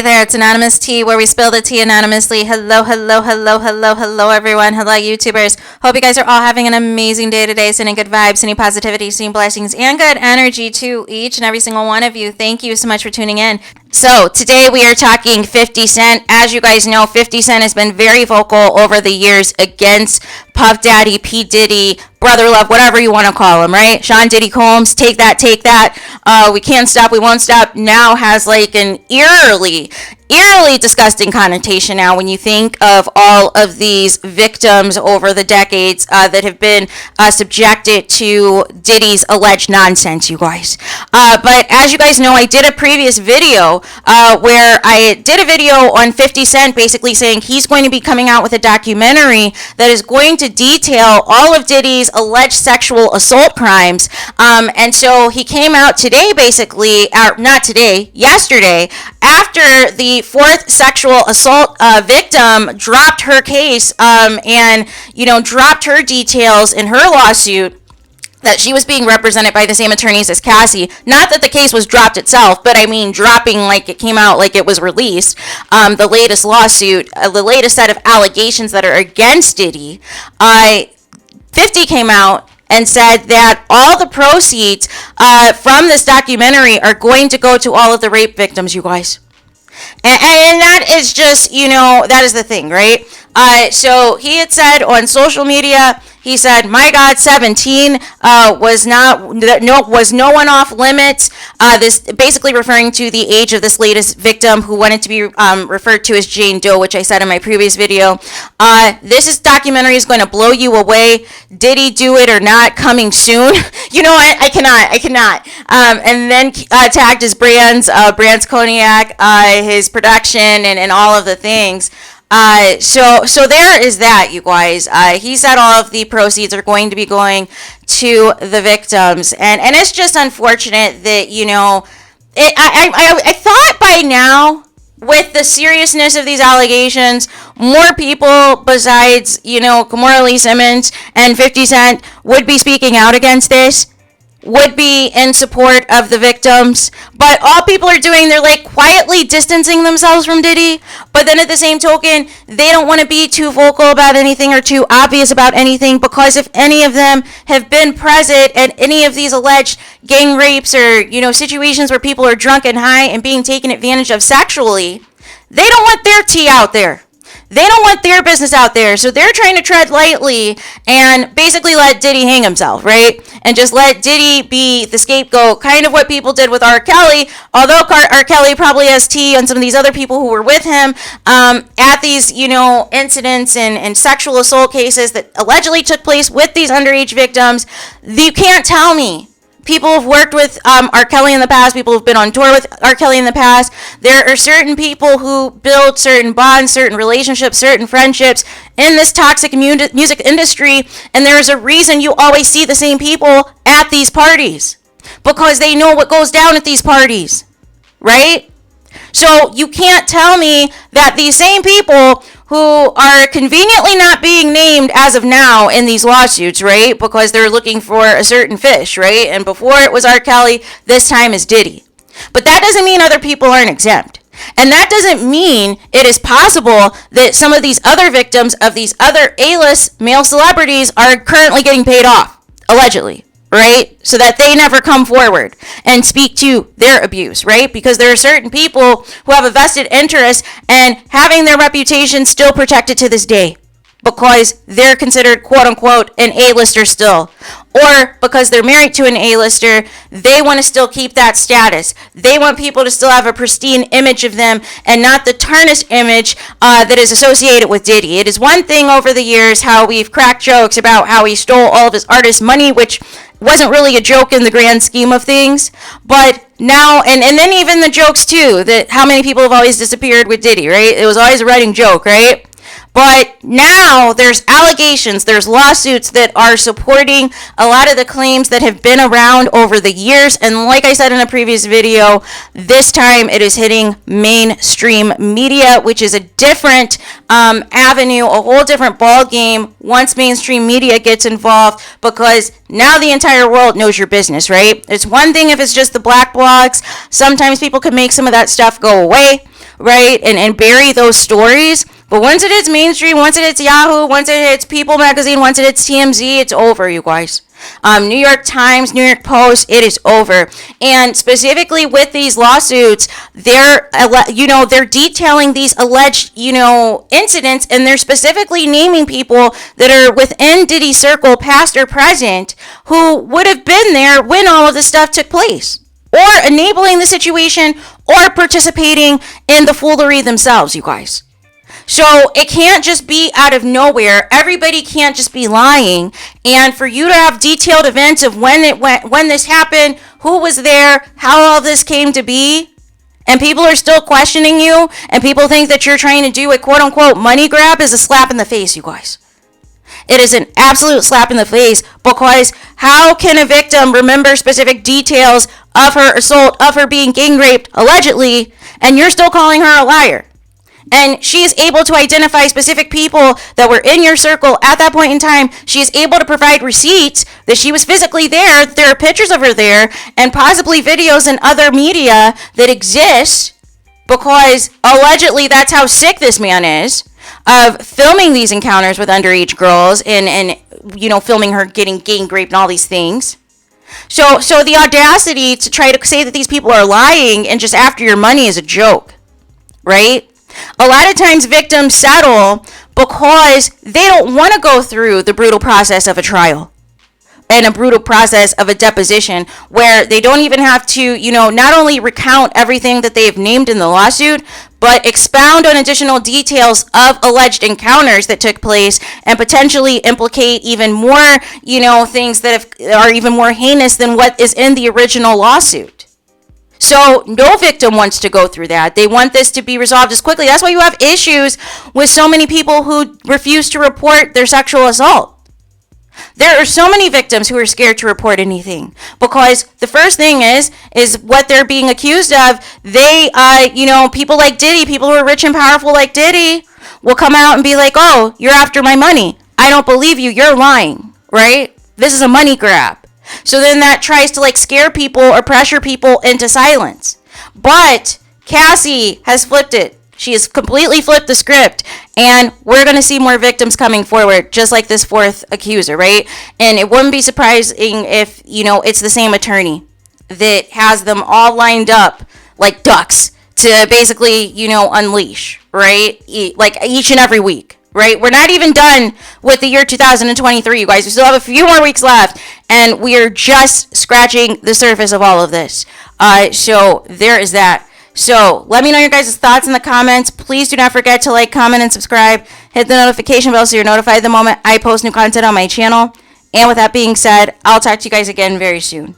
Hey there, it's Anonymous Tea, where we spill the tea anonymously. Hello, hello, hello, hello, hello, everyone. Hello, YouTubers. Hope you guys are all having an amazing day today. Sending good vibes, sending positivity, sending blessings, and good energy to each and every single one of you. Thank you so much for tuning in. So today we are talking 50 Cent. As you guys know, 50 Cent has been very vocal over the years against Puff Daddy, P. Diddy, Brother Love, whatever you want to call him, right? Sean Diddy Combs, take that. We can't stop, we won't stop. Now has like an eerily disgusting connotation now when you think of all of these victims over the decades that have been subjected to Diddy's alleged nonsense, you guys. But as you guys know, I did a previous video where I did a video on 50 Cent basically saying he's going to be coming out with a documentary that is going to detail all of Diddy's alleged sexual assault crimes. And so he came out today basically, yesterday, after the fourth sexual assault victim dropped her case and dropped her details in her lawsuit that she was being represented by the same attorneys as Cassie. Not that the case was dropped itself, but I mean dropping like it came out, like it was released. The latest lawsuit, the latest set of allegations that are against Diddy, 50 came out and said that all the proceeds from this documentary are going to go to all of the rape victims, you guys. And that is just, that is the thing, right? So he had said on social media, he said, "My God, 17 was no one off limits." This basically referring to the age of this latest victim, who wanted to be referred to as Jane Doe, which I said in my previous video. This documentary is going to blow you away. Did he do it or not? Coming soon. You know what? I cannot. And then tagged his brands Cognac, his production, and all of the things. So there is that, you guys. He said all of the proceeds are going to be going to the victims, and it's just unfortunate that I thought by now, with the seriousness of these allegations, more people besides Kimora Lee Simmons and 50 Cent would be speaking out against this, would be in support of the victims. But all people are doing, they're like quietly distancing themselves from Diddy, but then at the same token, they don't want to be too vocal about anything or too obvious about anything, because if any of them have been present at any of these alleged gang rapes or situations where people are drunk and high and being taken advantage of sexually, they don't want their tea out there. They don't want their business out there, so they're trying to tread lightly and basically let Diddy hang himself, right? And just let Diddy be the scapegoat, kind of what people did with R. Kelly, although R. Kelly probably has tea on some of these other people who were with him at these, incidents and sexual assault cases that allegedly took place with these underage victims. You can't tell me. People have worked with R. Kelly in the past. People have been on tour with R. Kelly in the past. There are certain people who build certain bonds, certain relationships, certain friendships in this toxic music industry. And there is a reason you always see the same people at these parties, because they know what goes down at these parties, right? So you can't tell me that these same people who are conveniently not being named as of now in these lawsuits, right? Because they're looking for a certain fish, right? And before it was R. Kelly, this time is Diddy. But that doesn't mean other people aren't exempt. And that doesn't mean it is possible that some of these other victims of these other A-list male celebrities are currently getting paid off, allegedly, right? So that they never come forward and speak to their abuse, right? Because there are certain people who have a vested interest in having their reputation still protected to this day, because they're considered quote unquote an A-lister still, or because they're married to an A-lister, they want to still keep that status. They want people to still have a pristine image of them and not the tarnished image that is associated with Diddy. It is one thing over the years how we've cracked jokes about how he stole all of his artist money, which wasn't really a joke in the grand scheme of things, but now, and then even the jokes too, that how many people have always disappeared with Diddy, right? It was always a running joke, right? But now there's allegations, there's lawsuits that are supporting a lot of the claims that have been around over the years. And like I said in a previous video, this time it is hitting mainstream media, which is a different avenue, a whole different ball game once mainstream media gets involved, because now the entire world knows your business, right? It's one thing if it's just the black blogs. Sometimes people can make some of that stuff go away, right? And bury those stories. But once it hits mainstream, once it hits Yahoo, once it hits People Magazine, once it hits TMZ, it's over, you guys. New York Times, New York Post, it is over. And specifically with these lawsuits, they're detailing these alleged, incidents, and they're specifically naming people that are within Diddy's circle, past or present, who would have been there when all of this stuff took place, or enabling the situation, or participating in the foolery themselves, you guys. So it can't just be out of nowhere. Everybody can't just be lying. And for you to have detailed events of when this happened, who was there, how all this came to be, and people are still questioning you, and people think that you're trying to do a quote unquote money grab, is a slap in the face, you guys. It is an absolute slap in the face, because how can a victim remember specific details of her assault, of her being gang raped, allegedly, and you're still calling her a liar? And she is able to identify specific people that were in your circle at that point in time. She is able to provide receipts that she was physically there. There are pictures of her there, and possibly videos and other media that exist, because allegedly that's how sick this man is, of filming these encounters with underage girls and filming her getting gang raped and all these things. So the audacity to try to say that these people are lying and just after your money is a joke, right? A lot of times victims settle because they don't want to go through the brutal process of a trial and a brutal process of a deposition, where they don't even have to, not only recount everything that they've named in the lawsuit, but expound on additional details of alleged encounters that took place and potentially implicate even more, things that are even more heinous than what is in the original lawsuit. So no victim wants to go through that. They want this to be resolved as quickly. That's why you have issues with so many people who refuse to report their sexual assault. There are so many victims who are scared to report anything, because the first thing is what they're being accused of. They, people like Diddy, people who are rich and powerful like Diddy, will come out and be like, oh, you're after my money. I don't believe you. You're lying, right? This is a money grab. So then that tries to scare people or pressure people into silence. But Cassie has flipped it. She has completely flipped the script, and we're going to see more victims coming forward, just like this fourth accuser, right? And it wouldn't be surprising if, it's the same attorney that has them all lined up like ducks to basically, unleash, right? Each and every week. Right? We're not even done with the year 2023, you guys. We still have a few more weeks left, and we are just scratching the surface of all of this. So there is that. So let me know your guys' thoughts in the comments. Please do not forget to like, comment, and subscribe. Hit the notification bell so you're notified the moment I post new content on my channel. And with that being said, I'll talk to you guys again very soon.